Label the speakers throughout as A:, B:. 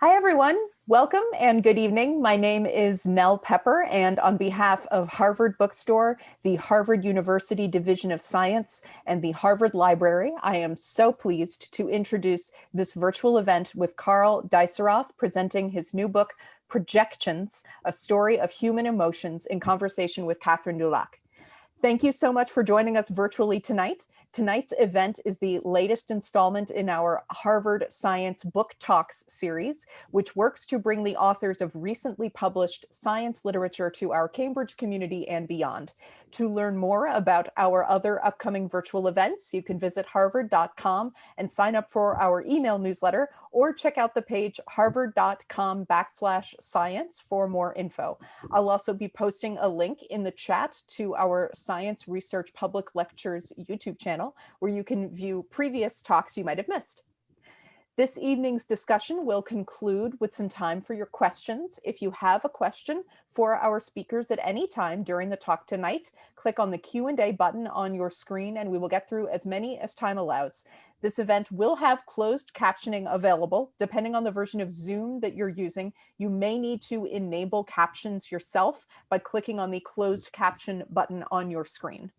A: Hi, everyone. Welcome and good evening. My name is Nell Pepper, and on behalf of Harvard Bookstore, the Harvard University Division of Science, and the Harvard Library, I am so pleased to introduce this virtual event with Karl Deisseroth presenting his new book, Projections, A Story of Human Emotions, in conversation with Catherine Dulac. Thank you so much for joining us virtually tonight. Tonight's event is the latest installment in our Harvard Science Book Talks series, which works to bring the authors of recently published science literature to our Cambridge community and beyond. To learn more about our other upcoming virtual events, you can visit harvard.com and sign up for our email newsletter, or check out the page harvard.com/science for more info. I'll also be posting a link in the chat to our Science Research Public Lectures YouTube channel, where you can view previous talks you might have missed. This evening's discussion will conclude with some time for your questions. If you have a question for our speakers at any time during the talk tonight, click on the Q&A button on your screen and we will get through as many as time allows. This event will have closed captioning available. Depending on the version of Zoom that you're using, you may need to enable captions yourself by clicking on the closed caption button on your screen.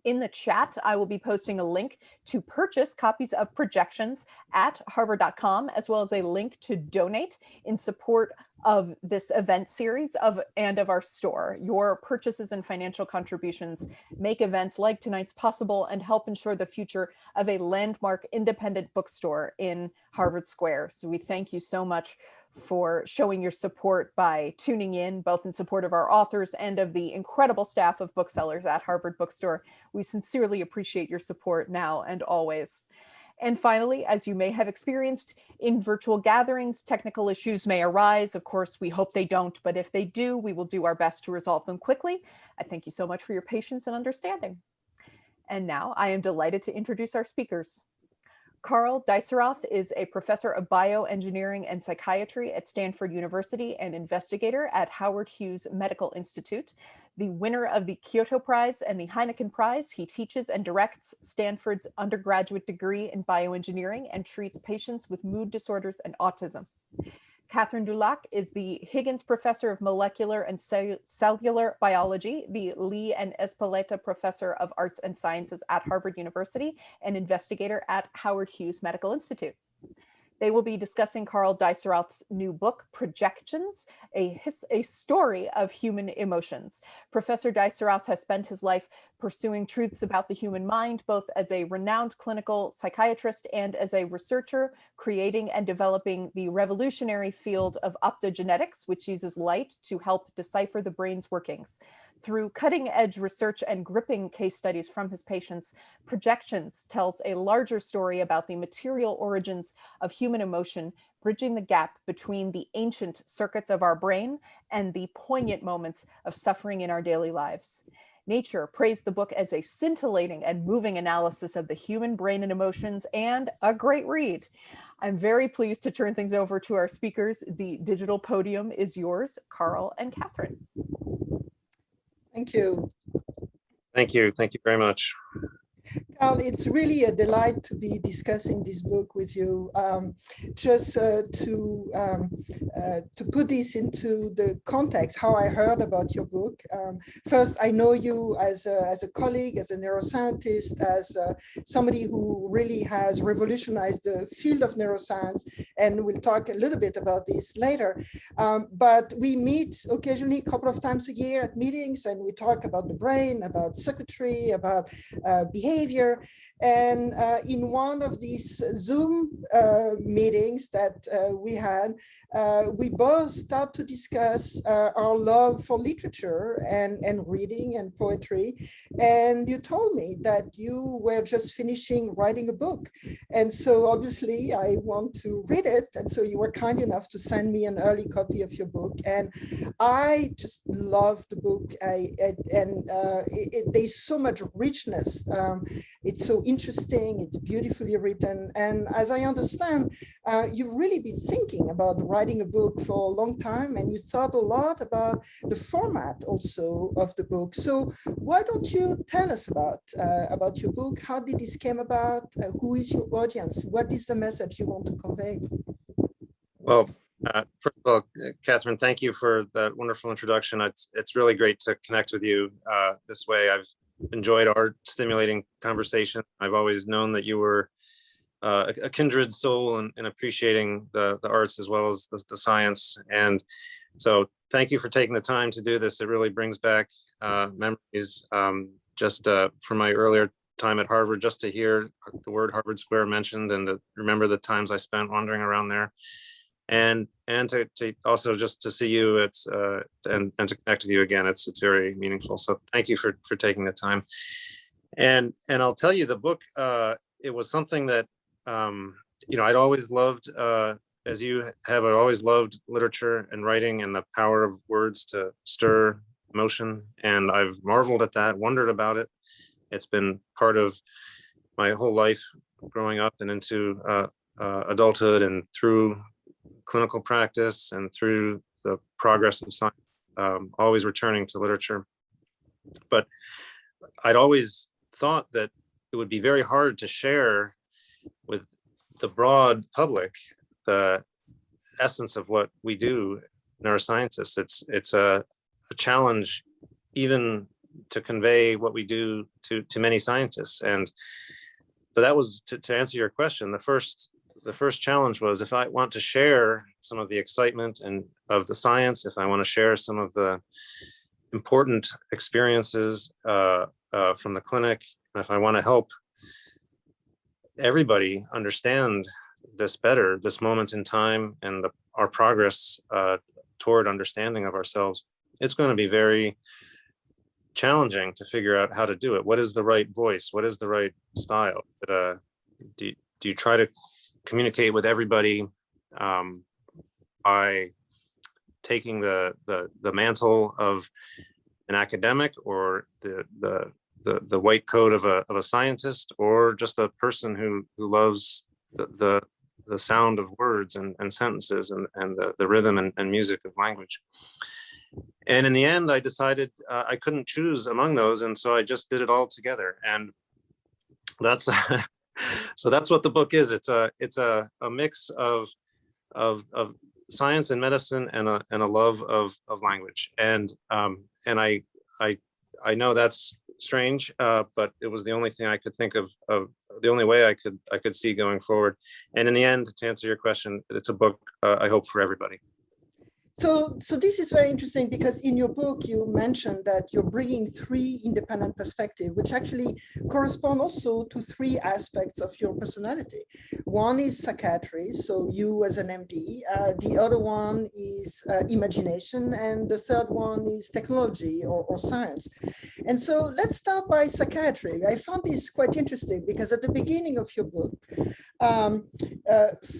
A: In the chat, I will be posting a link to purchase copies of Projections at harvard.com, as well as a link to donate in support of this event series and of our store. Your purchases and financial contributions make events like tonight's possible and help ensure the future of a landmark independent bookstore in Harvard Square. So we thank you so much for showing your support by tuning in, both in support of our authors and of the incredible staff of booksellers at Harvard Bookstore. We sincerely appreciate your support now and always. And finally, as you may have experienced in virtual gatherings, technical issues may arise. Of course, we hope they don't, but if they do, we will do our best to resolve them quickly. I thank you so much for your patience and understanding. And now I am delighted to introduce our speakers. Karl Deisseroth is a professor of bioengineering and psychiatry at Stanford University and investigator at Howard Hughes Medical Institute. The winner of the Kyoto Prize and the Heineken Prize, he teaches and directs Stanford's undergraduate degree in bioengineering and treats patients with mood disorders and autism. Catherine Dulac is the Higgins Professor of Molecular and Cellular Biology, the Lee and Espeleta Professor of Arts and Sciences at Harvard University, and investigator at Howard Hughes Medical Institute. They will be discussing Karl Deisseroth's new book, Projections, a story of human emotions. Professor Deisseroth has spent his life pursuing truths about the human mind, both as a renowned clinical psychiatrist and as a researcher, creating and developing the revolutionary field of optogenetics, which uses light to help decipher the brain's workings. Through cutting-edge research and gripping case studies from his patients, Projections tells a larger story about the material origins of human emotion, bridging the gap between the ancient circuits of our brain and the poignant moments of suffering in our daily lives. Nature praised the book as a scintillating and moving analysis of the human brain and emotions, and a great read. I'm very pleased to turn things over to our speakers. The digital podium is yours, Karl and Catherine.
B: Thank you.
C: Thank you. Thank you very much.
B: Karl, it's really a delight to be discussing this book with you. To put this into the context, how I heard about your book. First, I know you as a colleague, as a neuroscientist, as somebody who really has revolutionized the field of neuroscience, and we'll talk a little bit about this later. But we meet occasionally a couple of times a year at meetings, and we talk about the brain, about circuitry, about behavior. And in one of these Zoom meetings that we had, we both start to discuss our love for literature and reading and poetry. And you told me that you were just finishing writing a book. And so obviously I want to read it. And so you were kind enough to send me an early copy of your book. And I just love the book. There's so much richness. It's so interesting, it's beautifully written. And as I understand, you've really been thinking about writing a book for a long time, and you thought a lot about the format also of the book. So why don't you tell us about your book? How did this came about? Who is your audience? What is the message you want to convey?
C: Well, first of all, Catherine, thank you for that wonderful introduction. It's really great to connect with you this way. I've enjoyed our stimulating conversation. I've always known that you were a kindred soul in appreciating the arts as well as the science. And so thank you for taking the time to do this. It really brings back memories just from my earlier time at Harvard, just to hear the word Harvard Square mentioned and to remember the times I spent wandering around there. And to also just to see you, it's and to connect with you again, it's very meaningful. So thank you for taking the time. And I'll tell you, the book, it was something that I'd always loved, as you have. I always loved literature and writing and the power of words to stir emotion. And I've marveled at that, wondered about it. It's been part of my whole life, growing up and into adulthood, and through clinical practice and through the progress of science, always returning to literature. But I'd always thought that it would be very hard to share with the broad public the essence of what we do, neuroscientists. It's a challenge even to convey what we do to many scientists. And so that was, to answer your question, the first challenge was, if I want to share some of the excitement and of the science, if I want to share some of the important experiences from the clinic, and if I want to help everybody understand this better, this moment in time, and our progress toward understanding of ourselves, it's going to be very challenging to figure out how to do it. What is the right voice? What is the right style? Do you try to communicate with everybody by taking the mantle of an academic, or the white coat of a scientist, or just a person who loves the sound of words and sentences and the rhythm and music of language? And in the end, I decided I couldn't choose among those, and so I just did it all together. And that's so that's what the book is. It's a mix of science and medicine and a love of language. And I know that's strange, but it was the only thing I could think of the only way I could see going forward. And in the end, to answer your question, it's a book I hope for everybody.
B: So this is very interesting, because in your book, you mentioned that you're bringing three independent perspectives, which actually correspond also to three aspects of your personality. One is psychiatry, so you as an MD. The other one is imagination, and the third one is technology or science. And so let's start by psychiatry. I found this quite interesting, because at the beginning of your book,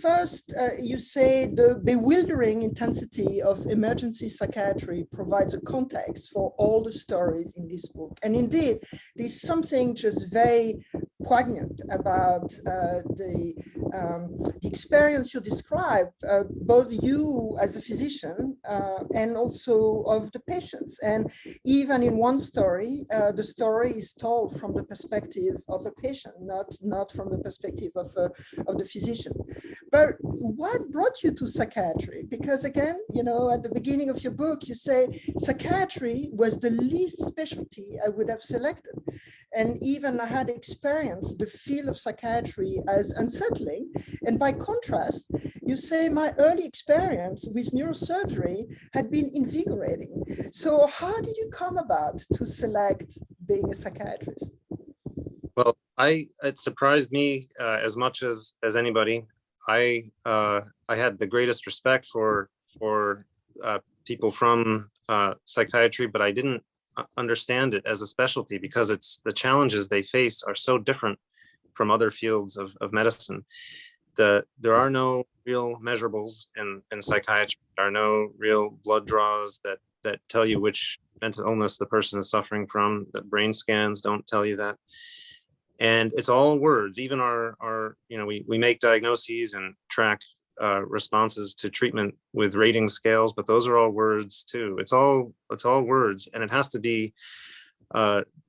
B: first, you say the bewildering intensity of emergency psychiatry provides a context for all the stories in this book. And indeed, there's something just very poignant about the experience you describe, both you as a physician and also of the patients. And even in one story, the story is told from the perspective of a patient, not from the perspective of the physician. But what brought you to psychiatry? Because again, at the beginning of your book, you say psychiatry was the least specialty I would have selected. And even I had experienced the field of psychiatry as unsettling. And by contrast, you say my early experience with neurosurgery had been invigorating. So how did you come about to select being a psychiatrist?
C: Well, it surprised me as much as anybody. I had the greatest respect for people from psychiatry, but I didn't understand it as a specialty, because the challenges they face are so different from other fields of medicine. There are no real measurables in psychiatry. There are no real blood draws that tell you which mental illness the person is suffering from. The brain scans don't tell you that. And it's all words. Even we make diagnoses and track responses to treatment with rating scales, but those are all words too. It's all words, and it has to be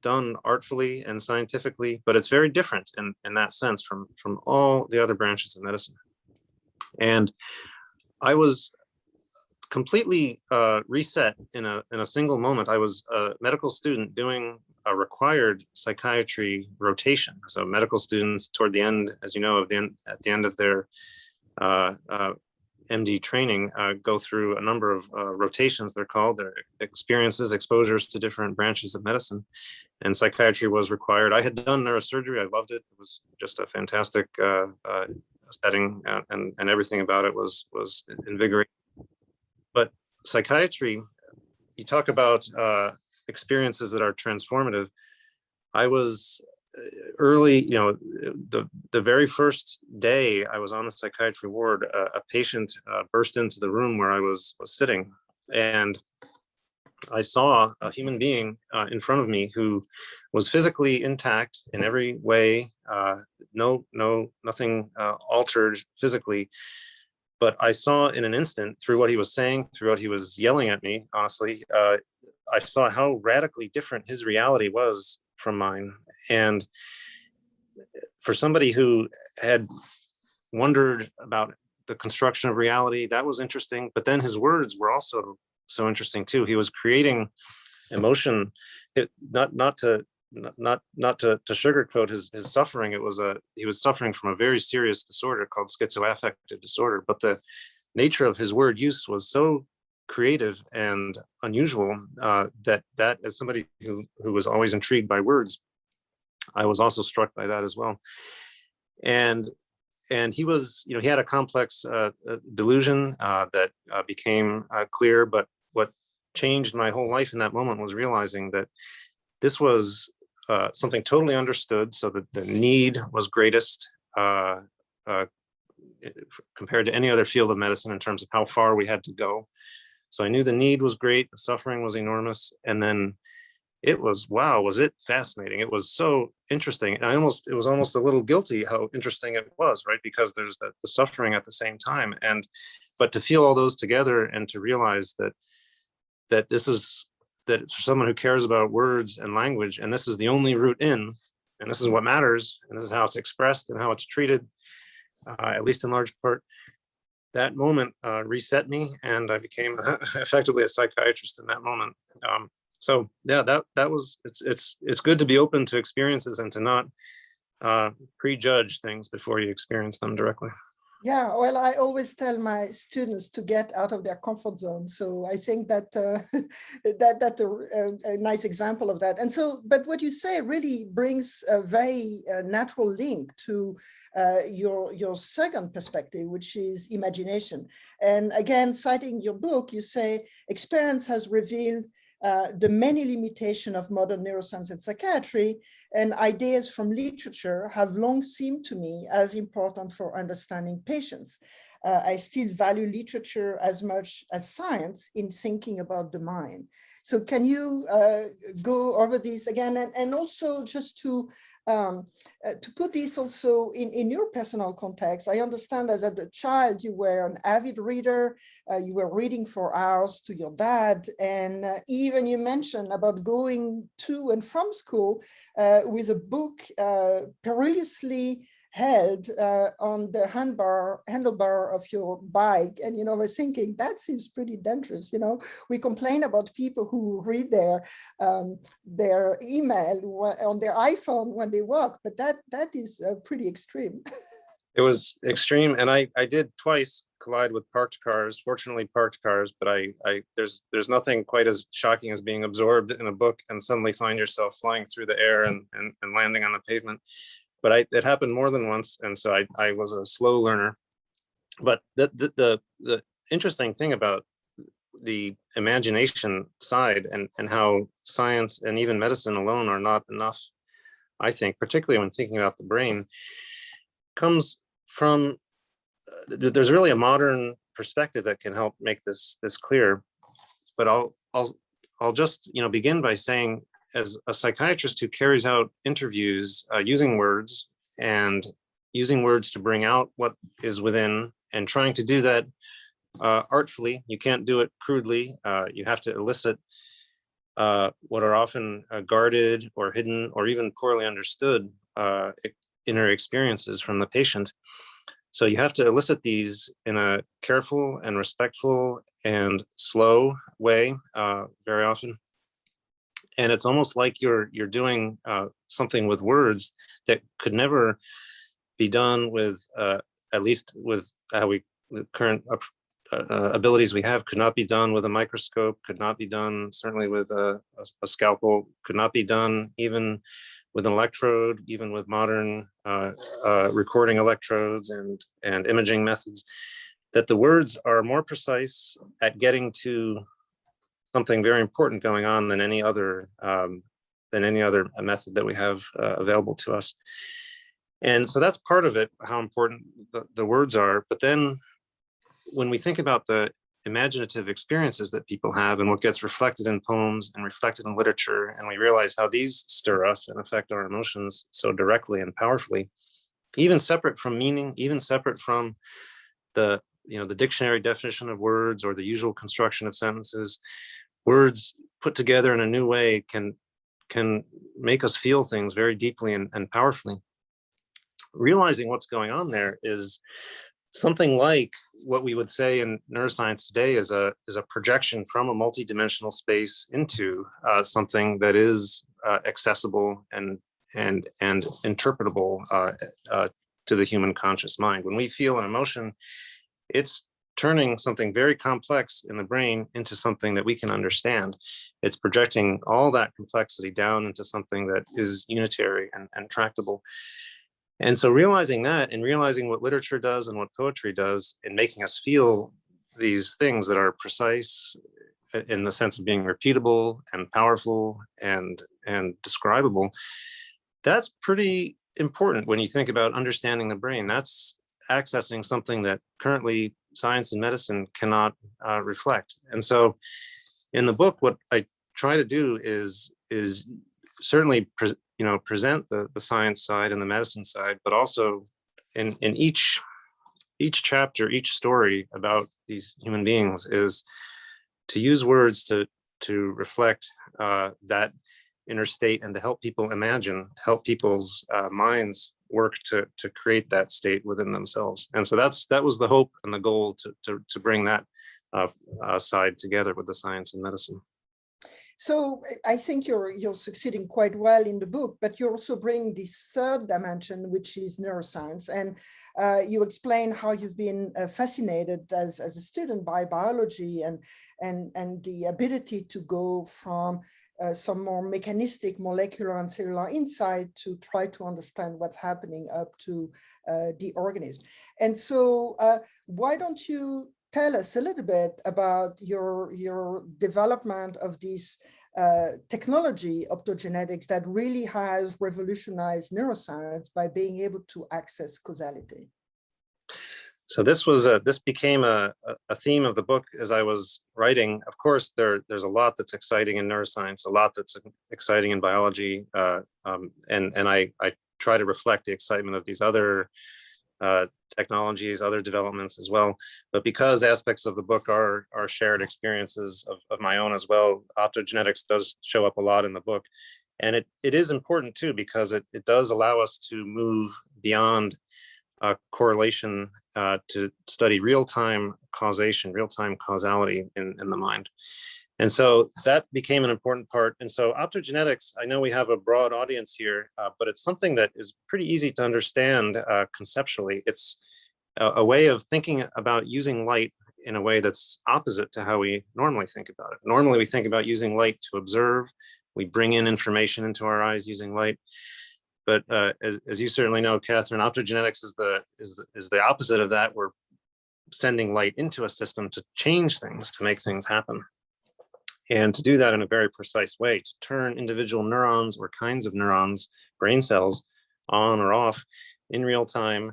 C: done artfully and scientifically, but it's very different in that sense from all the other branches of medicine. And I was completely reset in a single moment. I was a medical student doing a required psychiatry rotation. So medical students toward the end, as you know, at the end of their MD training, go through a number of rotations, they're called. They're experiences, exposures to different branches of medicine. And psychiatry was required. I had done neurosurgery. I loved it. It was just a fantastic setting, and everything about it was invigorating. But psychiatry, you talk about experiences that are transformative. I was early, the very first day I was on the psychiatry ward, a patient burst into the room where I was sitting, and I saw a human being in front of me who was physically intact in every way, nothing altered physically. But I saw in an instant, through what he was saying, through what he was yelling at me, honestly, I saw how radically different his reality was from mine. And for somebody who had wondered about the construction of reality, that was interesting. But then his words were also so interesting too. He was creating emotion, not to sugarcoat his suffering. He was suffering from a very serious disorder called schizoaffective disorder. But the nature of his word use was so creative and unusual that as somebody who was always intrigued by words, I was also struck by that as well. And he was, he had a complex delusion that became clear. But what changed my whole life in that moment was realizing that this was something totally understood, so that the need was greatest compared to any other field of medicine in terms of how far we had to go. So I knew the need was great, the suffering was enormous, and then it was, wow, was it fascinating. It was so interesting. And it was almost a little guilty how interesting it was, right? Because there's the suffering at the same time. But to feel all those together and to realize that for someone who cares about words and language, and this is the only route in, and this is what matters, and this is how it's expressed and how it's treated, at least in large part, that moment reset me, and I became effectively a psychiatrist in that moment. So yeah, that was, it's good to be open to experiences and to not prejudge things before you experience them directly.
B: Yeah, well, I always tell my students to get out of their comfort zone. So I think that that's a nice example of that. And so, but what you say really brings a very natural link to your second perspective, which is imagination. And again, citing your book, you say experience has revealed the many limitations of modern neuroscience and psychiatry, and ideas from literature have long seemed to me as important for understanding patients. I still value literature as much as science in thinking about the mind. So can you go over this again, and also just to put this also in your personal context? I understand as a child, you were an avid reader, you were reading for hours to your dad, and even you mentioned about going to and from school with a book perilously held on the handlebar of your bike. And, I was thinking that seems pretty dangerous. We complain about people who read their email on their iPhone when they walk, but that is pretty extreme.
C: It was extreme, and I did twice collide with parked cars, fortunately parked cars, but there's nothing quite as shocking as being absorbed in a book and suddenly find yourself flying through the air and landing on the pavement. But it happened more than once, and so I was a slow learner. But the interesting thing about the imagination side and how science and even medicine alone are not enough, I think, particularly when thinking about the brain, comes from there's really a modern perspective that can help make this clear. But I'll just begin by saying, as a psychiatrist who carries out interviews using words to bring out what is within, and trying to do that artfully, you can't do it crudely. You have to elicit what are often guarded or hidden or even poorly understood inner experiences from the patient. So you have to elicit these in a careful and respectful and slow way very often. And it's almost like you're doing something with words that could never be done with, at least with how the current abilities we have, could not be done with a microscope, could not be done certainly with a scalpel, could not be done even with an electrode, even with modern recording electrodes and imaging methods, that the words are more precise at getting to something very important going on than any other method that we have available to us. And so that's part of it, how important the words are. But then when we think about the imaginative experiences that people have and what gets reflected in poems and reflected in literature, and we realize how these stir us and affect our emotions so directly and powerfully, even separate from meaning, even separate from the dictionary definition of words or the usual construction of sentences, words put together in a new way can make us feel things very deeply and powerfully. Realizing what's going on there is something like what we would say in neuroscience today is a projection from a multidimensional space into something that is accessible and interpretable to the human conscious mind. When we feel an emotion, it's turning something very complex in the brain into something that we can understand. It's projecting all that complexity down into something that is unitary and tractable. And so realizing that, and realizing what literature does and what poetry does in making us feel these things that are precise in the sense of being repeatable and powerful and describable, that's pretty important when you think about understanding the brain. That's accessing something that currently science and medicine cannot reflect. And so in the book, what I try to do is certainly present the science side and the medicine side, but also in each chapter, each story about these human beings is to use words to reflect that inner state and to help people imagine, help people's minds work to create that state within themselves. And so that was the hope and the goal to bring that side together with the science and medicine.
B: So I think you're succeeding quite well in the book, but you also bring this third dimension, which is neuroscience. And you explain how you've been fascinated as a student by biology and the ability to go from some more mechanistic, molecular and cellular insight to try to understand what's happening up to the organism. And so why don't you tell us a little bit about your development of this technology, optogenetics, that really has revolutionized neuroscience by being able to access causality?
C: So this became a theme of the book as I was writing. Of course, there's a lot that's exciting in neuroscience, a lot that's exciting in biology, and I try to reflect the excitement of these other technologies, other developments as well. But because aspects of the book are shared experiences of my own as well, optogenetics does show up a lot in the book. And it is important too, because it does allow us to move beyond correlation to study real-time causation, real-time causality in the mind. And so that became an important part. And so optogenetics, I know we have a broad audience here, but it's something that is pretty easy to understand conceptually. It's a way of thinking about using light in a way that's opposite to how we normally think about it. Normally we think about using light to observe. We bring in information into our eyes using light. But as you certainly know, Catherine, optogenetics is the opposite of that. We're sending light into a system to change things, to make things happen. And to do that in a very precise way, to turn individual neurons or kinds of neurons, brain cells, on or off in real time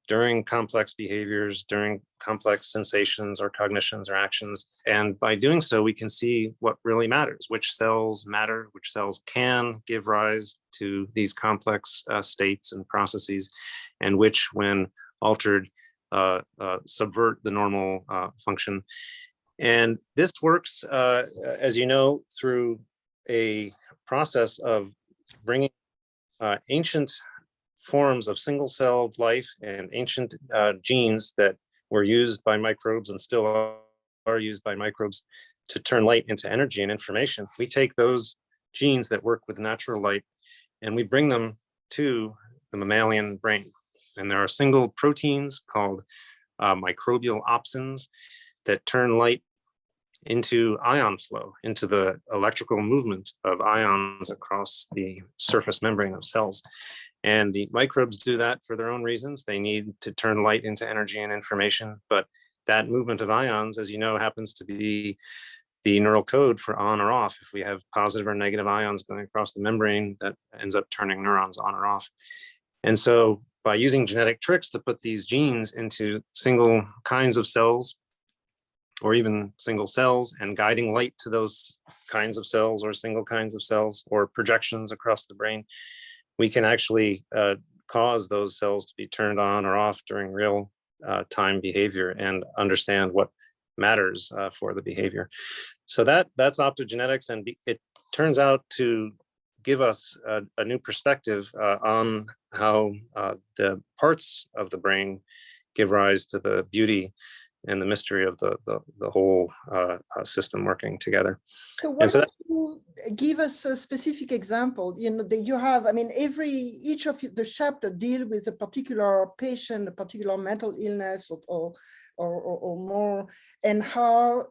C: during complex behaviors, during complex sensations or cognitions or actions. And by doing so, we can see what really matters, which cells matter, which cells can give rise to these complex states and processes, and which, when altered, subvert the normal function. And this works, as you know, through a process of bringing ancient forms of single-celled life and ancient genes that were used by microbes and still are used by microbes to turn light into energy and information. We take those genes that work with natural light and we bring them to the mammalian brain. And there are single proteins called microbial opsins that turn light into ion flow, into the electrical movement of ions across the surface membrane of cells. And the microbes do that for their own reasons. They need to turn light into energy and information, but that movement of ions, as you know, happens to be the neural code for on or off. If we have positive or negative ions going across the membrane, that ends up turning neurons on or off. And so by using genetic tricks to put these genes into single kinds of cells, or even single cells, and guiding light to those kinds of cells or single kinds of cells or projections across the brain, we can actually cause those cells to be turned on or off during real time behavior and understand what matters for the behavior. So that's optogenetics, and it turns out to give us a new perspective on how the parts of the brain give rise to the beauty and the mystery of the whole system working together.
B: So why don't you give us a specific example? You know, that you have, I mean, each of the chapter deal with a particular patient, a particular mental illness or more, and how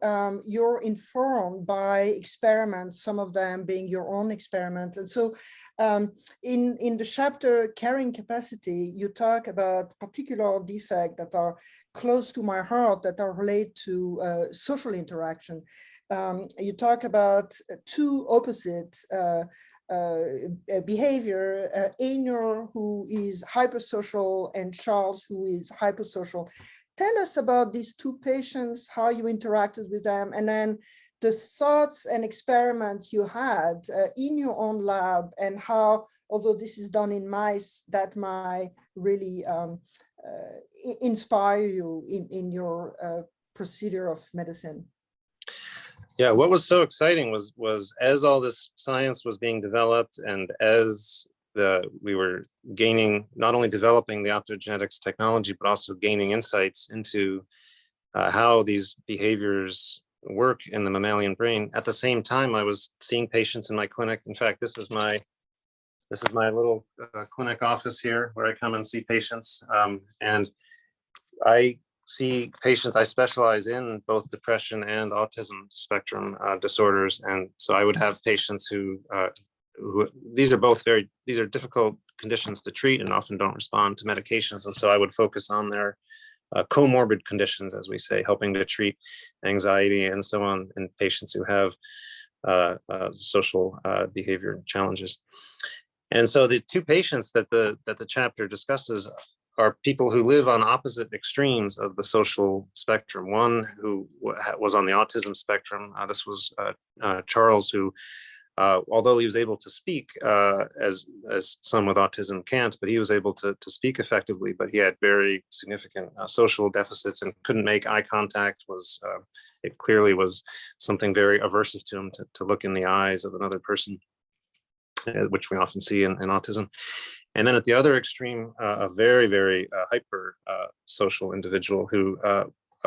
B: you're informed by experiments, some of them being your own experiments. And so in the chapter Carrying Capacity, you talk about particular defects that are close to my heart that are related to social interaction. You talk about two opposite behavior, Uighur, who is hypersocial, and Charles, who is hypersocial. Tell us about these two patients, how you interacted with them, and then the thoughts and experiments you had in your own lab, and how, although this is done in mice, that might really inspire you in your procedure of medicine.
C: Yeah, what was so exciting was as all this science was being developed, and as we were gaining, not only developing the optogenetics technology, but also gaining insights into how these behaviors work in the mammalian brain. At the same time, I was seeing patients in my clinic. In fact, this is my little clinic office here, where I come and see patients. And I see patients, I specialize in both depression and autism spectrum disorders. And so I would have patients who these are difficult conditions to treat and often don't respond to medications. And so I would focus on their comorbid conditions, as we say, helping to treat anxiety and so on in patients who have social behavior challenges. And so the two patients that the chapter discusses are people who live on opposite extremes of the social spectrum. One who was on the autism spectrum. This was Charles, who although he was able to speak, as some with autism can't, but he was able to speak effectively, but he had very significant social deficits and couldn't make eye contact. It clearly was something very aversive to him to look in the eyes of another person, which we often see in autism. And then at the other extreme, a very, very hyper social individual who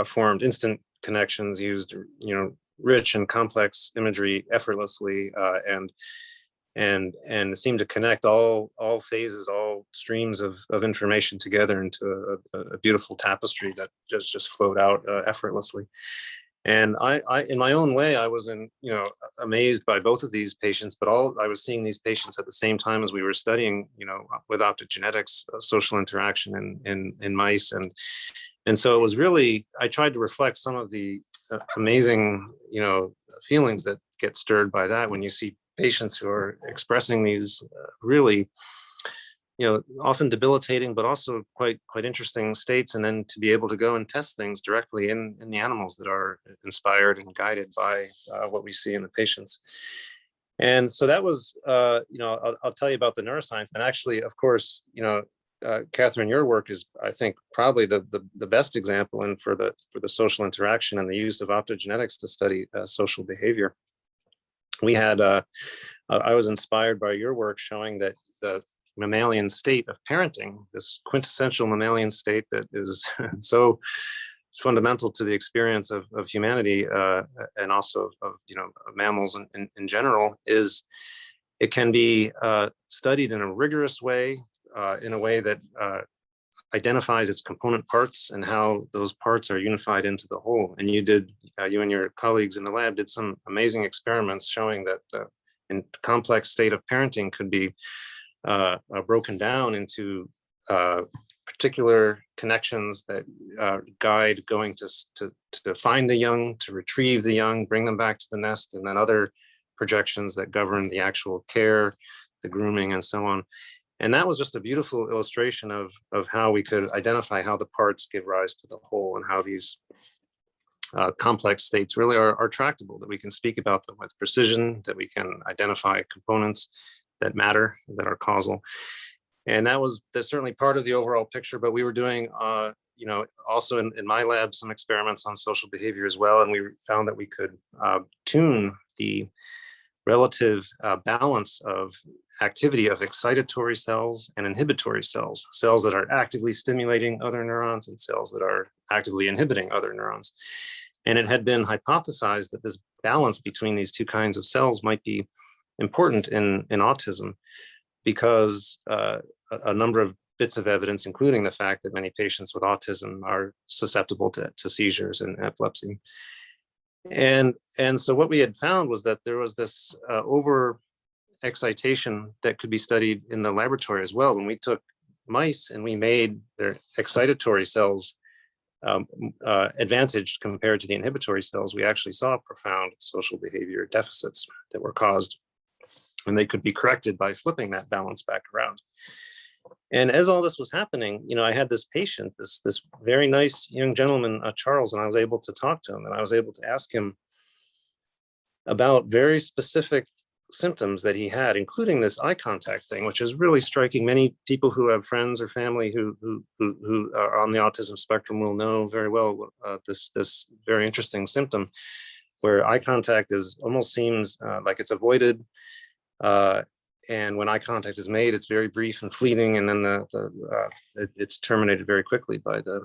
C: formed instant connections, used, rich and complex imagery effortlessly, and seemed to connect all phases, all streams of information together into a beautiful tapestry that just flowed out effortlessly. And I, in my own way, I was amazed by both of these patients, but I was seeing these patients at the same time as we were studying, with optogenetics, social interaction in mice. And so it was really, I tried to reflect some of the amazing, feelings that get stirred by that when you see patients who are expressing these really, often debilitating, but also quite interesting states, and then to be able to go and test things directly in the animals that are inspired and guided by what we see in the patients. And so that was, I'll tell you about the neuroscience. And actually, of course, Catherine, your work is, I think, probably the best example and for the social interaction and the use of optogenetics to study social behavior. We had, I was inspired by your work showing that mammalian state of parenting, this quintessential mammalian state that is so fundamental to the experience of humanity, and also of mammals in general, is it can be studied in a rigorous way, in a way that identifies its component parts and how those parts are unified into the whole. And you and your colleagues in the lab did some amazing experiments showing that in complex state of parenting could be broken down into particular connections that guide going to find the young, to retrieve the young, bring them back to the nest, and then other projections that govern the actual care, the grooming, and so on. And that was just a beautiful illustration of how we could identify how the parts give rise to the whole, and how these complex states really are tractable, that we can speak about them with precision, that we can identify components that matter, that are causal. And that's certainly part of the overall picture, but we were doing, also in my lab, some experiments on social behavior as well. And we found that we could tune the relative balance of activity of excitatory cells and inhibitory cells, cells that are actively stimulating other neurons and cells that are actively inhibiting other neurons. And it had been hypothesized that this balance between these two kinds of cells might be important in autism, because a number of bits of evidence, including the fact that many patients with autism are susceptible to seizures and epilepsy. And so what we had found was that there was this over excitation that could be studied in the laboratory as well. When we took mice and we made their excitatory cells advantaged compared to the inhibitory cells, we actually saw profound social behavior deficits that were caused, and they could be corrected by flipping that balance back around. And as all this was happening, I had this patient, this very nice young gentleman, Charles, and I was able to talk to him, and I was able to ask him about very specific symptoms that he had, including this eye contact thing, which is really striking. Many people who have friends or family who are on the autism spectrum will know very well this very interesting symptom, where eye contact almost seems like it's avoided. And when eye contact is made, it's very brief and fleeting, and then it's terminated very quickly by the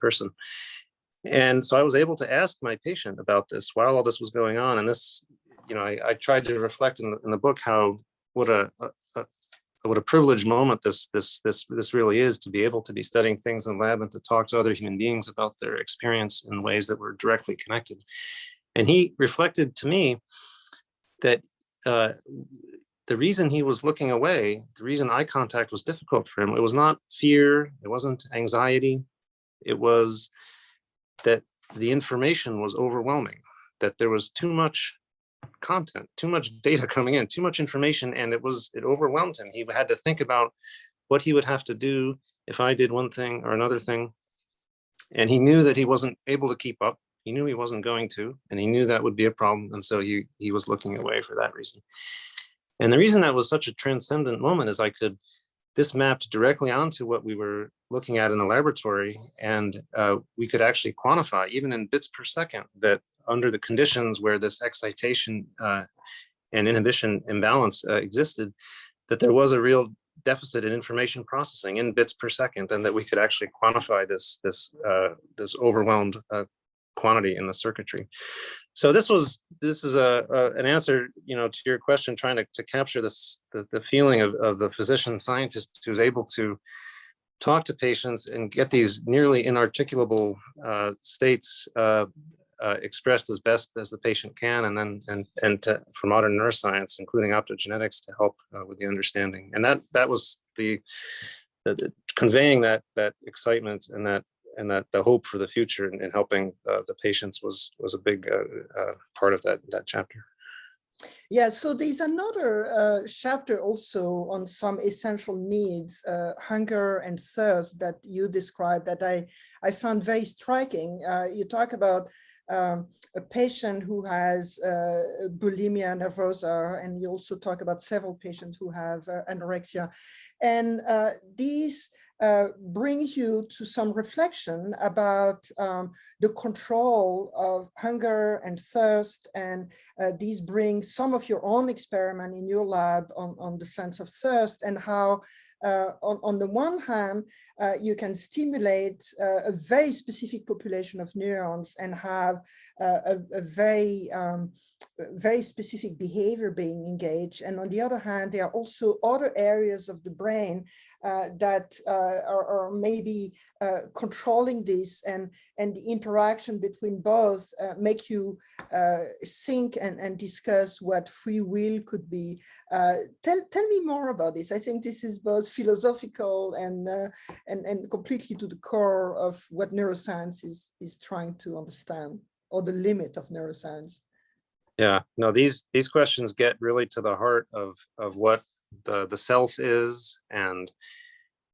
C: person. And so I was able to ask my patient about this while all this was going on. And this, I tried to reflect in the book what a privileged moment this really is, to be able to be studying things in the lab and to talk to other human beings about their experience in ways that were directly connected. And he reflected to me that the reason he was looking away, the reason eye contact was difficult for him, it was not fear, it wasn't anxiety, it was that the information was overwhelming, that there was too much content, too much data coming in, too much information, and it overwhelmed him. He had to think about what he would have to do if I did one thing or another thing. And he knew that he wasn't able to keep up. He knew he wasn't going to, and he knew that would be a problem. And so he was looking away for that reason. And the reason that was such a transcendent moment is this mapped directly onto what we were looking at in the laboratory. And we could actually quantify, even in bits per second, that under the conditions where this excitation and inhibition imbalance existed, that there was a real deficit in information processing in bits per second, and that we could actually quantify this overwhelmed quantity in the circuitry. So this is an answer, to your question, trying to capture the feeling of the physician scientist who's able to talk to patients and get these nearly inarticulable states expressed as best as the patient can, and then for modern neuroscience, including optogenetics, to help with the understanding. And that was the conveying that excitement and that the hope for the future and helping the patients was a big part of that chapter.
B: Yeah, so there's another chapter also on some essential needs, hunger and thirst, that you described, that I found very striking. You talk about a patient who has bulimia nervosa, and you also talk about several patients who have anorexia. And these brings you to some reflection about the control of hunger and thirst, and these bring some of your own experiment in your lab on the sense of thirst, and how on the one hand, you can stimulate a very specific population of neurons and have a very specific behavior being engaged. And on the other hand, there are also other areas of the brain that are maybe controlling this, and the interaction between both make you think and discuss what free will could be. Tell me more about this. I think this is both philosophical and completely to the core of what neuroscience is trying to understand, or the limit of neuroscience.
C: Yeah, no, these questions get really to the heart of what the self is, and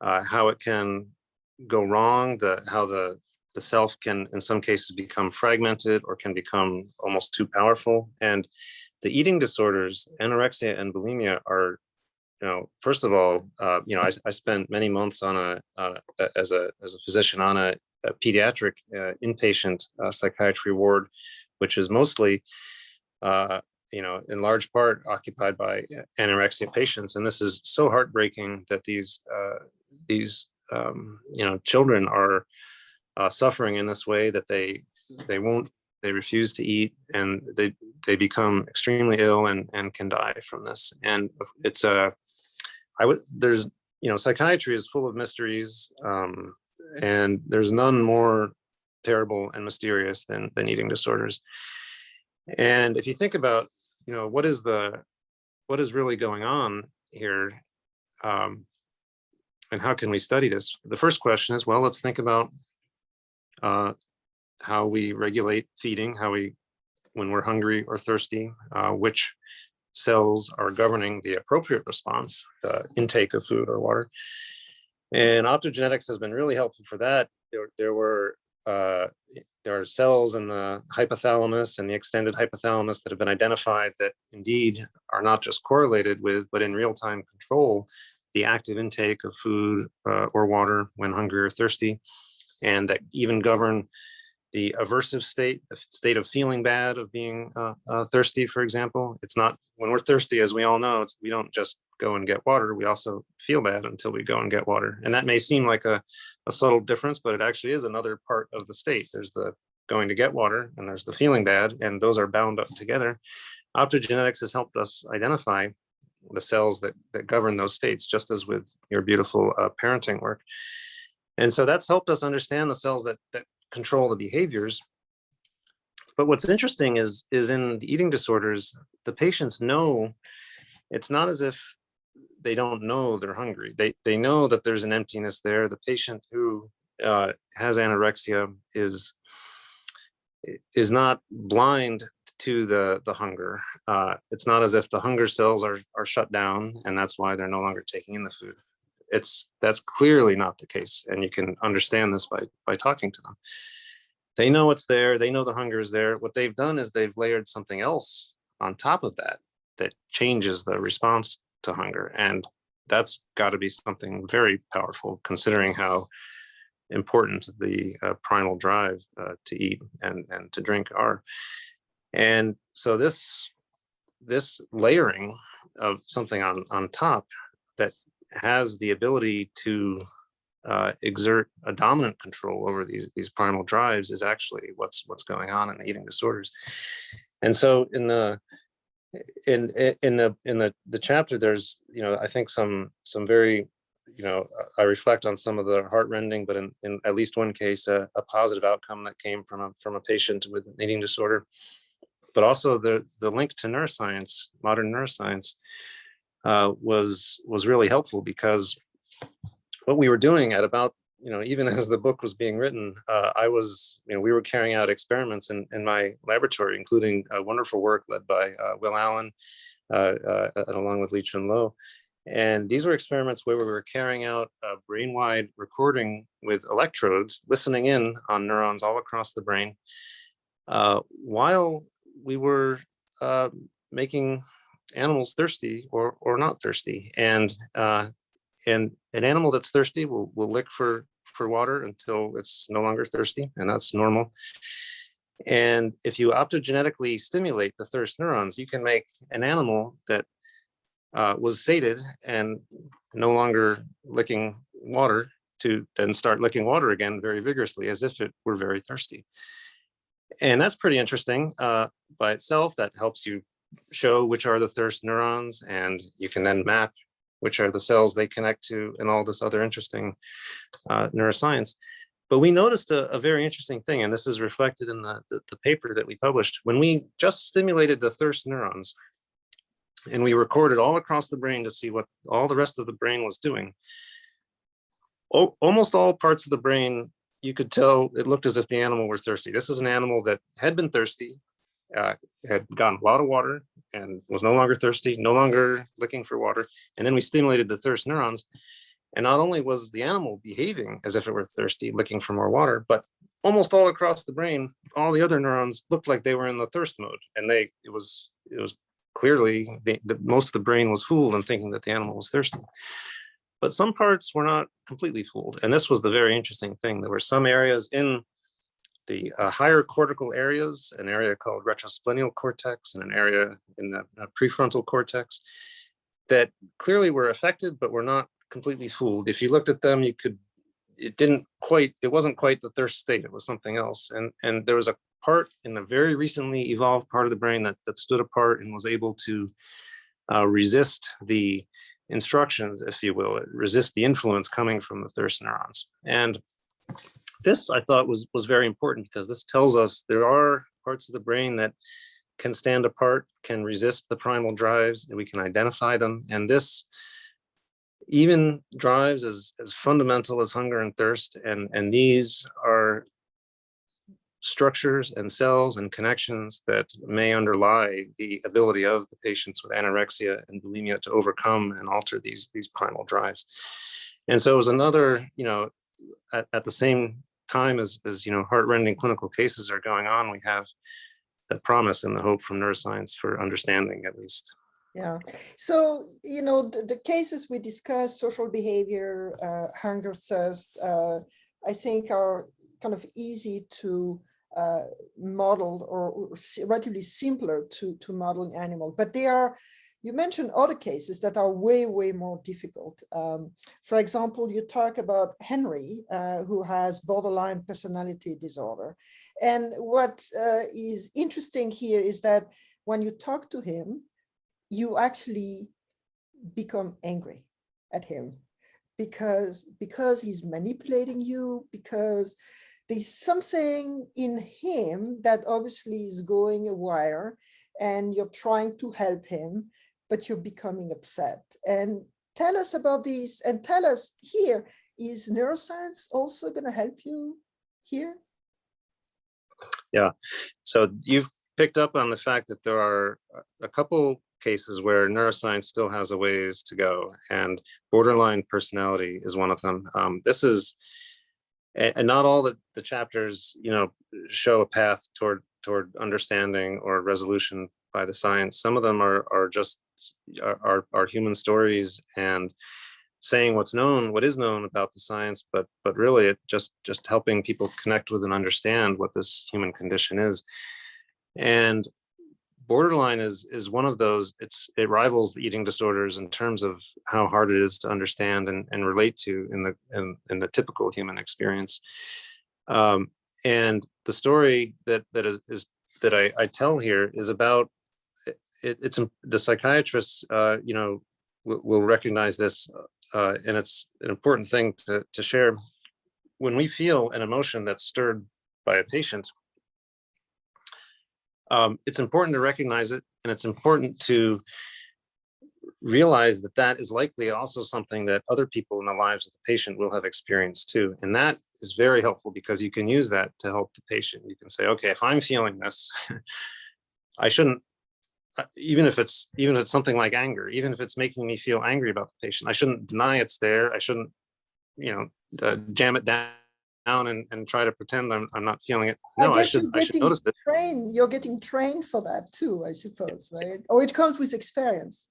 C: how it can go wrong, how the self can in some cases become fragmented or can become almost too powerful. And the eating disorders, anorexia and bulimia, are, first of all, I spent many months on as a physician on a pediatric inpatient psychiatry ward, which is mostly in large part occupied by anorexia patients. And this is so heartbreaking that these children are suffering in this way, that they refuse to eat, and they become extremely ill and can die from this. And it's psychiatry is full of mysteries, and there's none more terrible and mysterious than eating disorders. And if you think about, what is really going on here, and how can we study this? The first question is, well, let's think about how we regulate feeding, when we're hungry or thirsty, which cells are governing the appropriate response, the intake of food or water. And optogenetics has been really helpful for that. There are cells in the hypothalamus and the extended hypothalamus that have been identified that indeed are not just correlated with, but in real-time control the active intake of food or water when hungry or thirsty, and that even govern the aversive state, the state of feeling bad, of being thirsty, for example. It's not, when we're thirsty, as we all know, we don't just go and get water, we also feel bad until we go and get water. And that may seem like a subtle difference, but it actually is another part of the state. There's the going to get water, and there's the feeling bad, and those are bound up together. Optogenetics has helped us identify the cells that govern those states, just as with your beautiful parenting work. And so that's helped us understand the cells that control the behaviors. But what's interesting is in the eating disorders, the patients know, it's not as if they don't know they're hungry. They know that there's an emptiness there. The patient who has anorexia is not blind to the hunger. It's not as if the hunger cells are shut down and that's why they're no longer taking in the food. That's clearly not the case, and you can understand this by talking to them. They know it's there. They know the hunger is there. What they've done is they've layered something else on top of that changes the response to hunger, and that's got to be something very powerful, considering how important the primal drive to eat and to drink are. And so this layering of something on top that has the ability to exert a dominant control over these primal drives is actually what's going on in the eating disorders. And so in the chapter, there's I think some very I reflect on some of the heartrending, but in at least one case a positive outcome that came from a patient with an eating disorder. But also the link to neuroscience, modern neuroscience, was really helpful, because what we were doing at about, even as the book was being written, we were carrying out experiments in my laboratory, including wonderful work led by Will Allen, along with Li Chun Lo. And these were experiments where we were carrying out brain-wide recording with electrodes, listening in on neurons all across the brain, while we were making animals thirsty or not thirsty. And And an animal that's thirsty will lick for water until it's no longer thirsty, and that's normal. And if you optogenetically stimulate the thirst neurons, you can make an animal that was sated and no longer licking water to then start licking water again very vigorously, as if it were very thirsty. And that's pretty interesting by itself. That helps you show which are the thirst neurons, and you can then map which are the cells they connect to, and all this other interesting neuroscience. But we noticed a very interesting thing, and this is reflected in the paper that we published. When we just stimulated the thirst neurons, and we recorded all across the brain to see what all the rest of the brain was doing, almost all parts of the brain, you could tell it looked as if the animal were thirsty. This is an animal that had been thirsty, had gotten a lot of water and was no longer thirsty, no longer looking for water. And then we stimulated the thirst neurons. And not only was the animal behaving as if it were thirsty, looking for more water, but almost all across the brain, all the other neurons looked like they were in the thirst mode. And it was clearly most of the brain was fooled in thinking that the animal was thirsty. But some parts were not completely fooled. And this was the very interesting thing. There were some areas in the higher cortical areas, an area called retrosplenial cortex and an area in the prefrontal cortex, that clearly were affected, but were not completely fooled. If you looked at them, it wasn't quite the thirst state, it was something else. And there was a part in the very recently evolved part of the brain that stood apart and was able to resist the instructions, if you will, resist the influence coming from the thirst neurons. And this, I thought, was very important, because this tells us there are parts of the brain that can stand apart, can resist the primal drives, and we can identify them. And this even drives as fundamental as hunger and thirst. And these are structures and cells and connections that may underlie the ability of the patients with anorexia and bulimia to overcome and alter these primal drives. And so it was another, at the same time as heartrending clinical cases are going on, we have that promise and the hope from neuroscience for understanding, at least.
B: Yeah. So, the cases we discussed, social behavior, hunger, thirst, I think are kind of easy to model, or relatively simpler to model in animal. But you mentioned other cases that are way, way more difficult. For example, you talk about Henry, who has borderline personality disorder. And what is interesting here is that when you talk to him, you actually become angry at him because he's manipulating you, because there's something in him that obviously is going awry, and you're trying to help him, but you're becoming upset. And tell us about these, and tell us here, is neuroscience also going to help you here?
C: Yeah, so you've picked up on the fact that there are a couple cases where neuroscience still has a ways to go, and borderline personality is one of them. This is, and not all the chapters, show a path toward understanding or resolution by the science. Some of them are just human stories and saying what is known about the science, but really it just helping people connect with and understand what this human condition is. And borderline is one of those. It rivals the eating disorders in terms of how hard it is to understand and relate to in the typical human experience. And the story that I tell here is about it's the psychiatrists will recognize this, and it's an important thing to share. When we feel an emotion that's stirred by a patient, it's important to recognize it, and it's important to realize that is likely also something that other people in the lives of the patient will have experienced too. And that is very helpful, because you can use that to help the patient. You can say, okay, if I'm feeling this, I shouldn't, even if it's something like anger, even if it's making me feel angry about the patient, I shouldn't deny it's there. I shouldn't, jam it down and try to pretend I'm not feeling it. No, I should notice it.
B: You're getting trained for that too, I suppose, right? Or it comes with experience.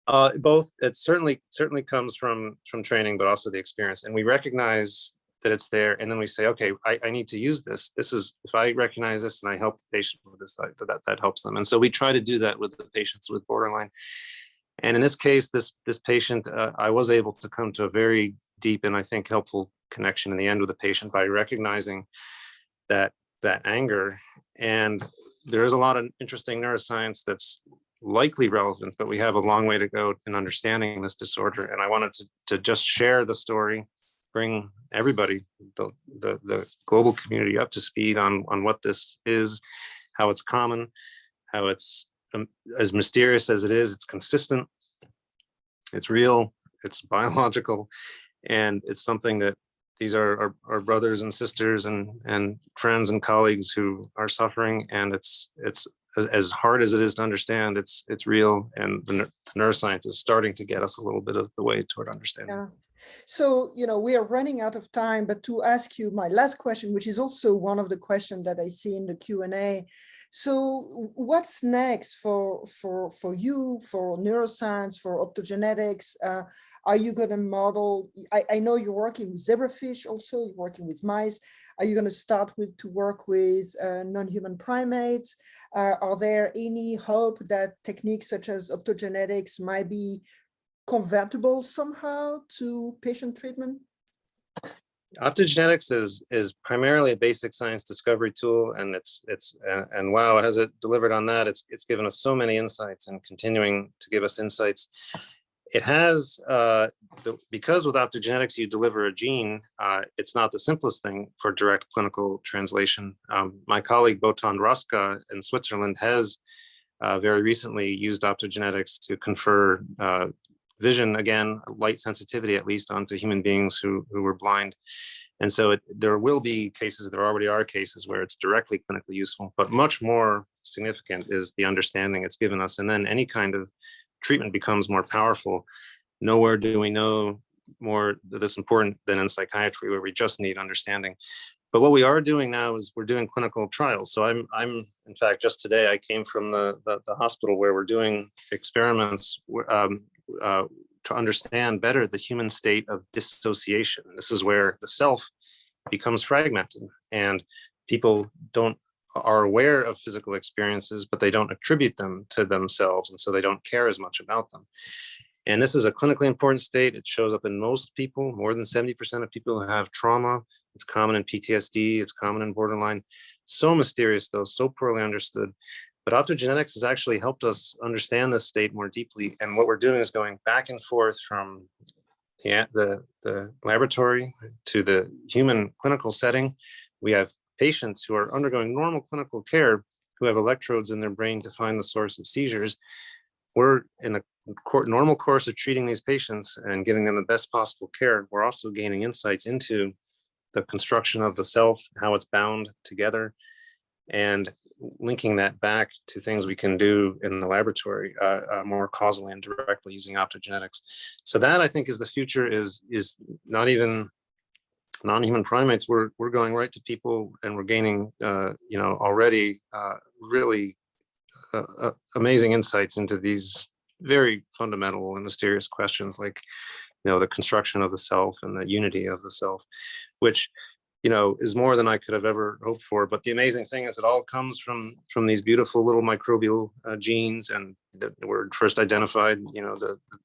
C: Both. It certainly comes from training, but also the experience. And we recognize that it's there, and then we say, okay, I need to use this. This is, if I recognize this and I help the patient with this, that helps them. And so we try to do that with the patients with borderline. And in this case, this patient, I was able to come to a very deep and I think helpful connection in the end with the patient by recognizing that anger. And there is a lot of interesting neuroscience that's likely relevant, but we have a long way to go in understanding this disorder. And I wanted to just share the story, bring everybody, the global community, up to speed on what this is, how it's common, how it's as mysterious as it is. It's consistent, it's real, it's biological, and it's something that these are our brothers and sisters and friends and colleagues who are suffering, and it's as hard as it is to understand, it's real, and the neuroscience is starting to get us a little bit of the way toward understanding.
B: Yeah. So, we are running out of time, but to ask you my last question, which is also one of the questions that I see in the Q&A. So what's next for you, for neuroscience, for optogenetics? Are you going to model, I know you're working with zebrafish also, you're working with mice. Are you going to start to work with non-human primates? Are there any hope that techniques such as optogenetics might be convertible somehow to patient treatment?
C: Optogenetics is primarily a basic science discovery tool, and and wow, has it delivered on that? It's given us so many insights and continuing to give us insights. It has, because with optogenetics you deliver a gene, it's not the simplest thing for direct clinical translation. My colleague Botan Roska in Switzerland has very recently used optogenetics to confer vision, again, light sensitivity at least, onto human beings who were blind. And so there will be cases, there already are cases where it's directly clinically useful, but much more significant is the understanding it's given us. And then any kind of treatment becomes more powerful. Nowhere do we know more this important than in psychiatry, where we just need understanding. But what we are doing now is we're doing clinical trials. So I'm in fact, just today I came from the hospital where we're doing experiments to understand better the human state of dissociation. This is where the self becomes fragmented, and people are aware of physical experiences, but they don't attribute them to themselves, and so they don't care as much about them. And this is a clinically important state. It shows up in most people. More than 70% of people who have trauma. It's common in PTSD. It's common in borderline. So mysterious, though, so poorly understood. But optogenetics has actually helped us understand this state more deeply. And what we're doing is going back and forth from the laboratory to the human clinical setting. We have patients who are undergoing normal clinical care who have electrodes in their brain to find the source of seizures. We're in a normal course of treating these patients and giving them the best possible care. We're also gaining insights into the construction of the self, how it's bound together, and linking that back to things we can do in the laboratory more causally and directly using optogenetics. So that, I think, is the future, is not even non-human primates. We're going right to people, and we're gaining already really amazing insights into these very fundamental and mysterious questions, like the construction of the self and the unity of the self, which is more than I could have ever hoped for. But the amazing thing is it all comes from these beautiful little microbial genes, and that were first identified,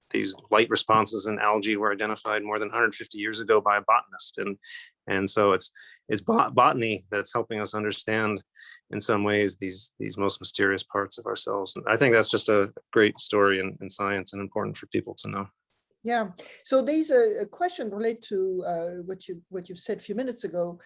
C: these light responses in algae were identified more than 150 years ago by a botanist. And so it's botany that's helping us understand in some ways these most mysterious parts of ourselves. And I think that's just a great story in science and important for people to know.
B: Yeah. So there's a question related to what you said a few minutes ago.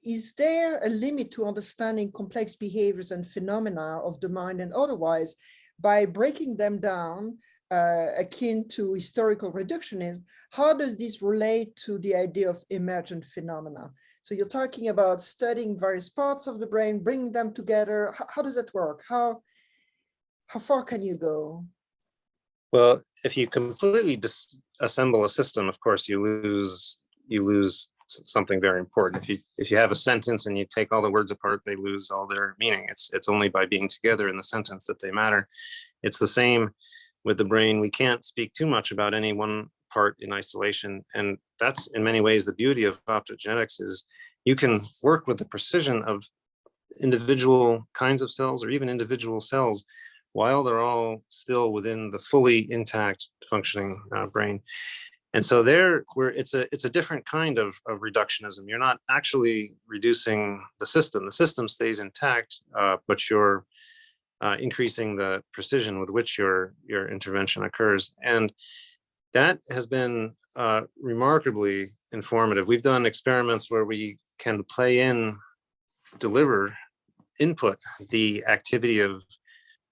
B: Is there a limit to understanding complex behaviors and phenomena of the mind and otherwise by breaking them down, akin to historical reductionism? How does this relate to the idea of emergent phenomena? So you're talking about studying various parts of the brain, bringing them together. How does that work? How far can you go?
C: Well, if you completely disassemble a system, of course, you lose something very important. If you have a sentence and you take all the words apart, they lose all their meaning. It's only by being together in the sentence that they matter. It's the same with the brain. We can't speak too much about any one part in isolation. And that's in many ways the beauty of optogenetics, is you can work with the precision of individual kinds of cells or even individual cells while they're all still within the fully intact functioning brain. And so it's a different kind of reductionism. You're not actually reducing the system. The system stays intact, but you're increasing the precision with which your intervention occurs. And that has been remarkably informative. We've done experiments where we can deliver input, the activity of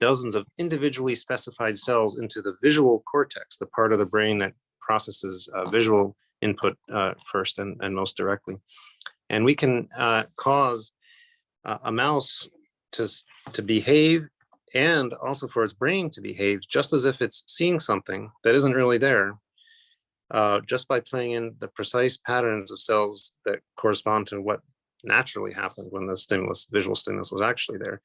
C: dozens of individually specified cells into the visual cortex, the part of the brain that processes visual input first and most directly. And we can cause a mouse to behave, and also for its brain to behave just as if it's seeing something that isn't really there, just by playing in the precise patterns of cells that correspond to what naturally happened when the visual stimulus was actually there.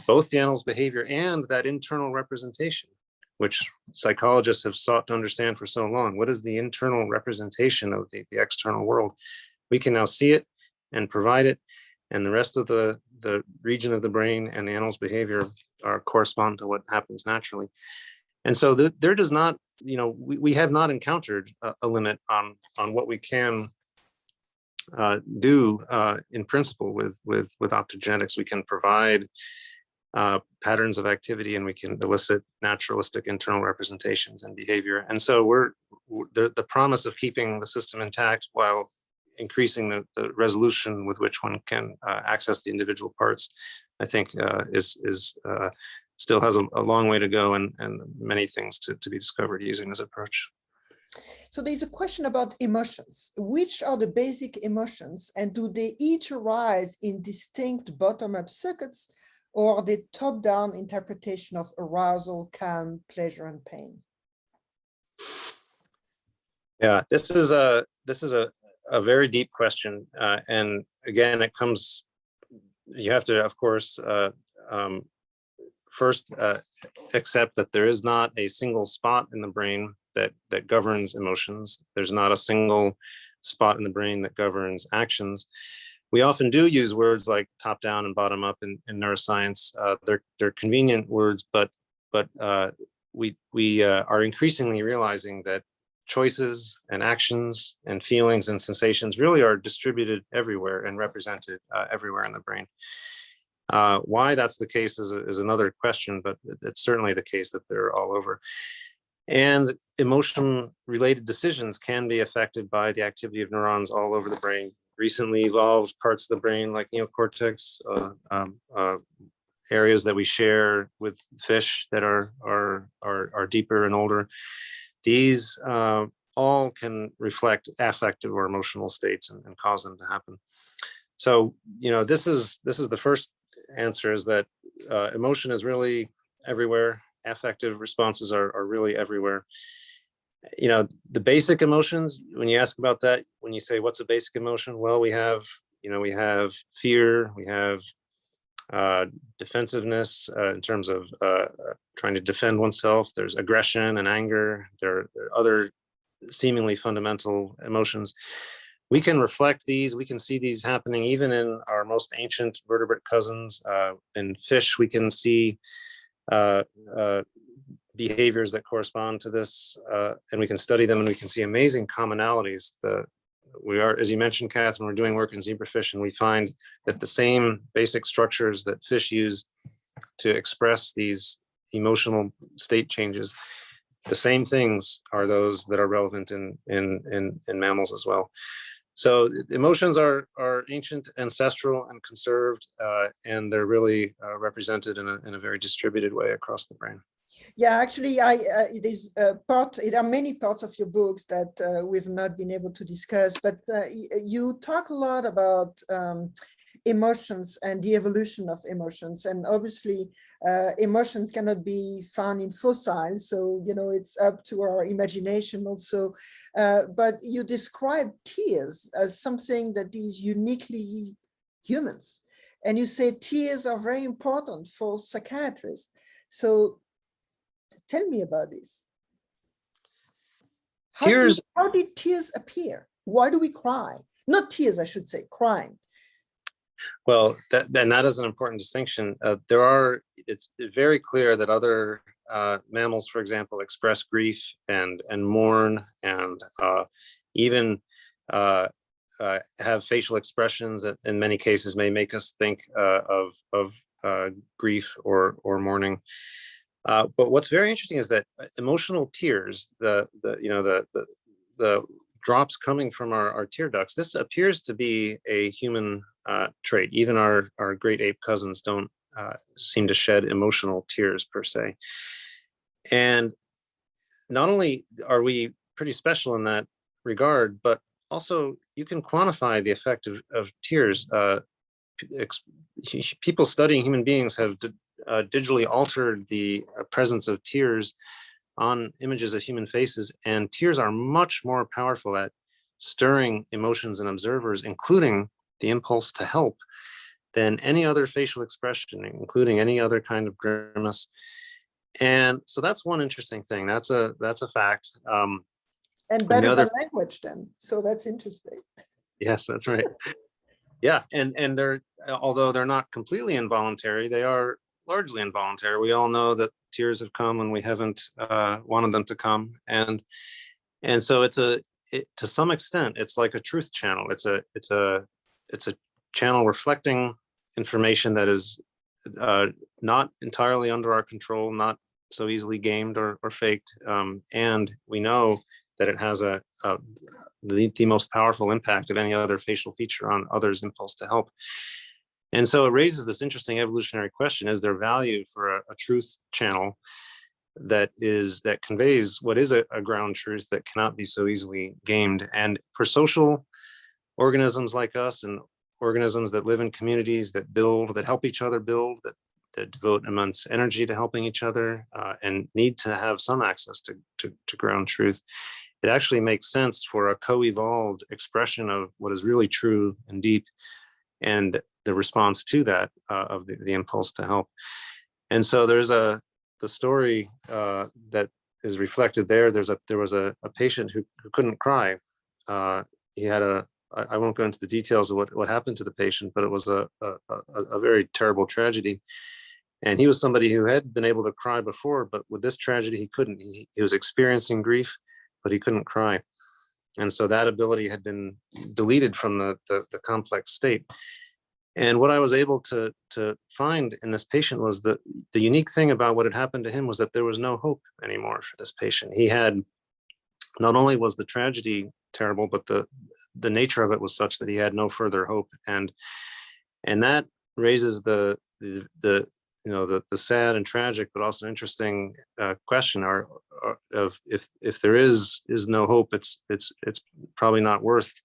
C: Both the animal's behavior and that internal representation, which psychologists have sought to understand for so long. What is the internal representation of the external world? We can now see it and provide it, and the rest of the region of the brain and the animal's behavior correspond to what happens naturally. And so there does not, we have not encountered a limit on what we can do in principle with optogenetics. We can provide patterns of activity, and we can elicit naturalistic internal representations and behavior. And so the promise of keeping the system intact while increasing the resolution with which one can access the individual parts, I think still has a long way to go, and many things to be discovered using this approach.
B: So there's a question about emotions. Which are the basic emotions, and do they each arise in distinct bottom-up circuits, or are they top-down interpretation of arousal, calm, pleasure, and pain?
C: Yeah, this is a very deep question, and again, you have to, of course, first accept that there is not a single spot in the brain that governs emotions. There's not a single spot in the brain that governs actions. We often do use words like top down and bottom up in neuroscience. They're convenient words, but we are increasingly realizing that choices and actions and feelings and sensations really are distributed everywhere and represented everywhere in the brain. Why that's the case is another question, but it's certainly the case that they're all over. And emotion-related decisions can be affected by the activity of neurons all over the brain. Recently evolved parts of the brain, like neocortex, areas that we share with fish that are deeper and older. These all can reflect affective or emotional states and cause them to happen. So, this is the first answer, is that emotion is really everywhere. Affective responses are really everywhere. The basic emotions, when you ask about that, when you say what's a basic emotion, well, we have fear, we have defensiveness in terms of trying to defend oneself. There's aggression and anger. There are other seemingly fundamental emotions. We can reflect these. We can see these happening even in our most ancient vertebrate cousins. In fish, we can see behaviors that correspond to this, and we can study them, and we can see amazing commonalities. As you mentioned, Catherine, we're doing work in zebrafish, and we find that the same basic structures that fish use to express these emotional state changes, the same things are those that are relevant in mammals as well. So emotions are ancient, ancestral, and conserved, and they're really represented in a very distributed way across the brain.
B: Yeah, actually, there are many parts of your books that we've not been able to discuss, but you talk a lot about emotions and the evolution of emotions, and obviously emotions cannot be found in fossils, so it's up to our imagination also, but you describe tears as something that is uniquely humans, and you say tears are very important for psychiatrists. So Tell me about this.
C: Tears.
B: How did tears appear? Why do we cry? Not tears, I should say, crying.
C: Well, that is an important distinction. It's very clear that other mammals, for example, express grief and mourn and even have facial expressions that in many cases may make us think of grief or mourning. But what's very interesting is that emotional tears, the drops coming from our tear ducts, this appears to be a human trait. Even our great ape cousins don't seem to shed emotional tears per se. And not only are we pretty special in that regard, but also you can quantify the effect of tears. People studying human beings have digitally altered the presence of tears on images of human faces, and tears are much more powerful at stirring emotions in observers, including the impulse to help, than any other facial expression, including any other kind of grimace. And so that's one interesting thing. That's a fact.
B: And better than language then. So that's interesting.
C: Yes, that's right. Yeah, and they're, although they're not completely involuntary, they are largely involuntary. We all know that tears have come when we haven't wanted them to come, and so to some extent it's like a truth channel. It's a channel reflecting information that is not entirely under our control, not so easily gamed or faked, and we know that it has the most powerful impact of any other facial feature on others' impulse to help. And so it raises this interesting evolutionary question: is there value for a truth channel that conveys what is a ground truth that cannot be so easily gamed? And for social organisms like us, and organisms that live in communities that help each other build, that devote immense energy to helping each other, and need to have some access to ground truth, it actually makes sense for a co-evolved expression of what is really true and deep, and the response to that of the impulse to help. And so there's the story that is reflected there. There was a patient who couldn't cry. He had I won't go into the details of what happened to the patient, but it was a very terrible tragedy. And he was somebody who had been able to cry before, but with this tragedy, he couldn't. He was experiencing grief, but he couldn't cry. And so that ability had been deleted from the complex state. And what I was able to find in this patient was that the unique thing about what had happened to him was that there was no hope anymore for this patient. He had, not only was the tragedy terrible, but the nature of it was such that he had no further hope. And that raises the sad and tragic, but also interesting question of if there is no hope, it's probably not worth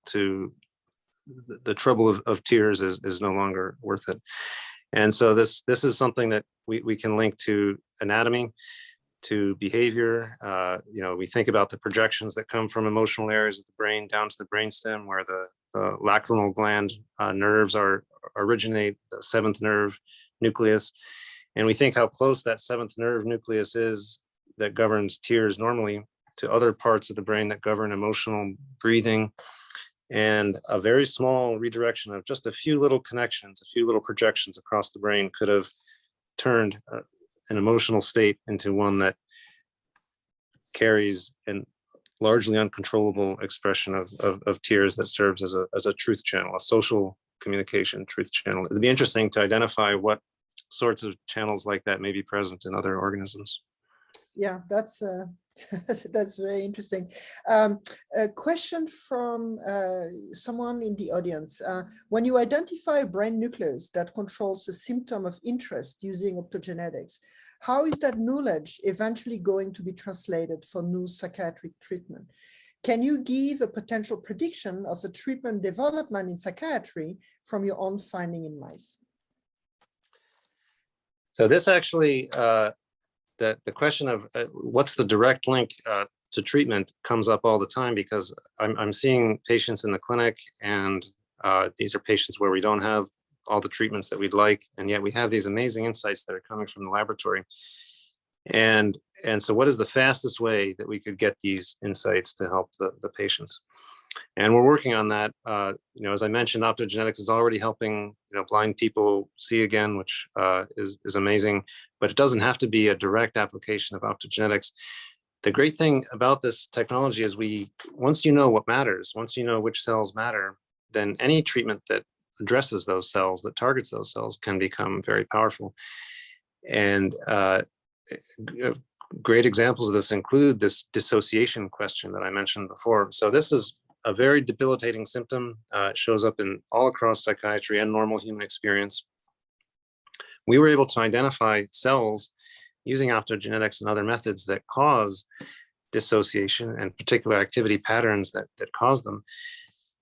C: the trouble of tears is no longer worth it. And so this is something that we can link to anatomy, to behavior. We think about the projections that come from emotional areas of the brain down to the brainstem, where the lacrimal gland nerves originate, the seventh nerve nucleus. And we think how close that seventh nerve nucleus is that governs tears normally to other parts of the brain that govern emotional breathing. And a very small redirection of just a few little connections, a few little projections across the brain could have turned an emotional state into one that carries an largely uncontrollable expression of tears that serves as a truth channel, a social communication truth channel. It'd be interesting to identify what sorts of channels like that may be present in other organisms.
B: Yeah, that's very interesting. A question from someone in the audience. When you identify a brain nucleus that controls the symptom of interest using optogenetics, how is that knowledge eventually going to be translated for new psychiatric treatment? Can you give a potential prediction of a treatment development in psychiatry from your own finding in mice?
C: So this actually, the question of what's the direct link to treatment comes up all the time, because I'm seeing patients in the clinic, and these are patients where we don't have all the treatments that we'd like, and yet we have these amazing insights that are coming from the laboratory. And so what is the fastest way that we could get these insights to help the patients? And we're working on that. As I mentioned, optogenetics is already helping blind people see again, which is amazing, but it doesn't have to be a direct application of optogenetics. The great thing about this technology is once you know what matters, once you know which cells matter, then any treatment that addresses those cells, that targets those cells, can become very powerful. And great examples of this include this dissociation question that I mentioned before. So this is a very debilitating symptom. It shows up in all across psychiatry and normal human experience. We were able to identify cells using optogenetics and other methods that cause dissociation and particular activity patterns that cause them.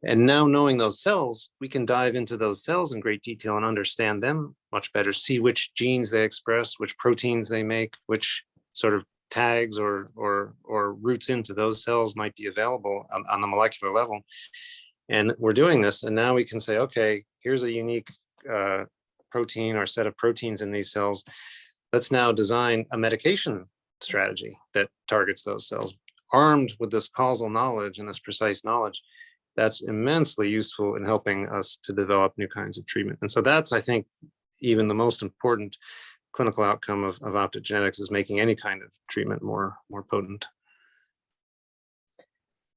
C: And now, knowing those cells, we can dive into those cells in great detail and understand them much better, see which genes they express, which proteins they make, which sort of tags or routes into those cells might be available on the molecular level. And we're doing this, and now we can say, okay, here's a unique protein or set of proteins in these cells. Let's now design a medication strategy that targets those cells. Armed with this causal knowledge and this precise knowledge, that's immensely useful in helping us to develop new kinds of treatment. And so that's, I think, even the most important clinical outcome of optogenetics, is making any kind of treatment more potent.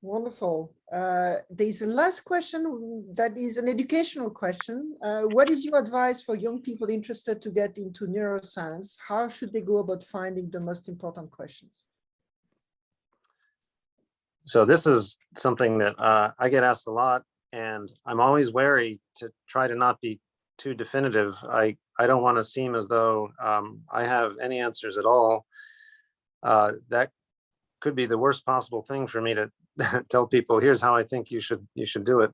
B: Wonderful. There's a last question that is an educational question. What is your advice for young people interested to get into neuroscience? How should they go about finding the most important questions?
C: So this is something that I get asked a lot, and I'm always wary to try to not be too definitive. I don't want to seem as though I have any answers at all. That could be the worst possible thing for me to tell people, here's how I think you should do it.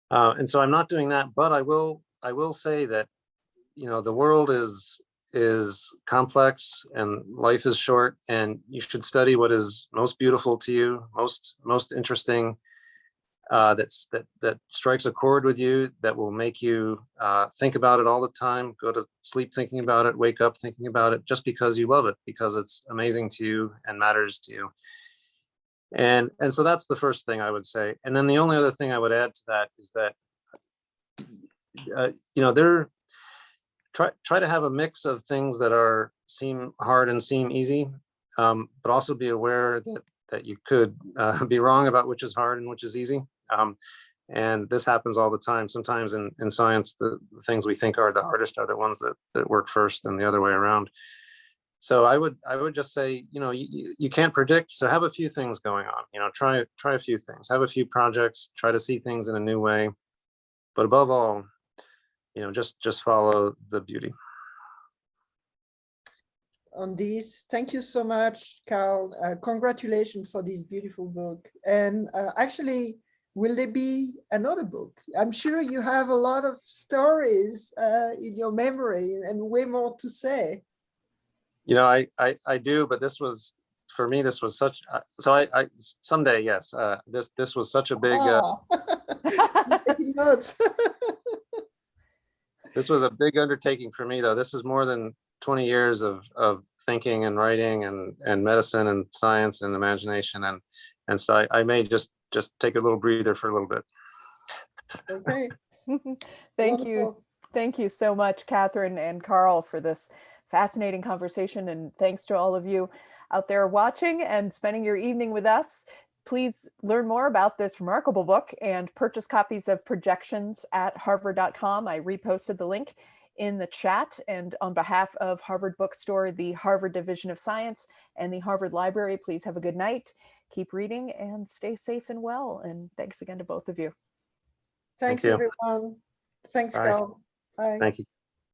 C: And so I'm not doing that, but I will say that, the world is complex and life is short, and you should study what is most beautiful to you, most interesting, that strikes a chord with you, that will make you think about it all the time, go to sleep thinking about it, wake up thinking about it, just because you love it, because it's amazing to you and matters to you. And so that's the first thing I would say. And then the only other thing I would add to that is that try to have a mix of things that seem hard and seem easy, but also be aware that you could be wrong about which is hard and which is easy. And this happens all the time. Sometimes in science, the things we think are the hardest are the ones that work first, and the other way around. So I would just say, you can't predict. So have a few things going on. Try a few things. Have a few projects. Try to see things in a new way. But above all, just follow the beauty.
B: On this, thank you so much, Karl. Congratulations for this beautiful book. And actually, will there be another book? I'm sure you have a lot of stories in your memory and way more to say.
C: I do, but for me, this was such, so I someday, yes, this was such a big,
B: taking notes.
C: This was a big undertaking for me, though. This is more than 20 years of thinking and writing and medicine and science and imagination. And so I may just take a little breather for a little bit.
B: Okay.
A: Thank
B: Wonderful.
A: you. Thank you so much, Catherine and Karl, for this fascinating conversation. And thanks to all of you out there watching and spending your evening with us. Please learn more about this remarkable book and purchase copies of Projections at harvard.com. I reposted the link in the chat. And on behalf of Harvard Bookstore, the Harvard Division of Science, and the Harvard Library, please have a good night. Keep reading and stay safe and well. And thanks again to both of you.
B: Thanks,
C: Thank you.
B: everyone. Thanks,
C: Bye.
B: Karl. Bye.
C: Thank you.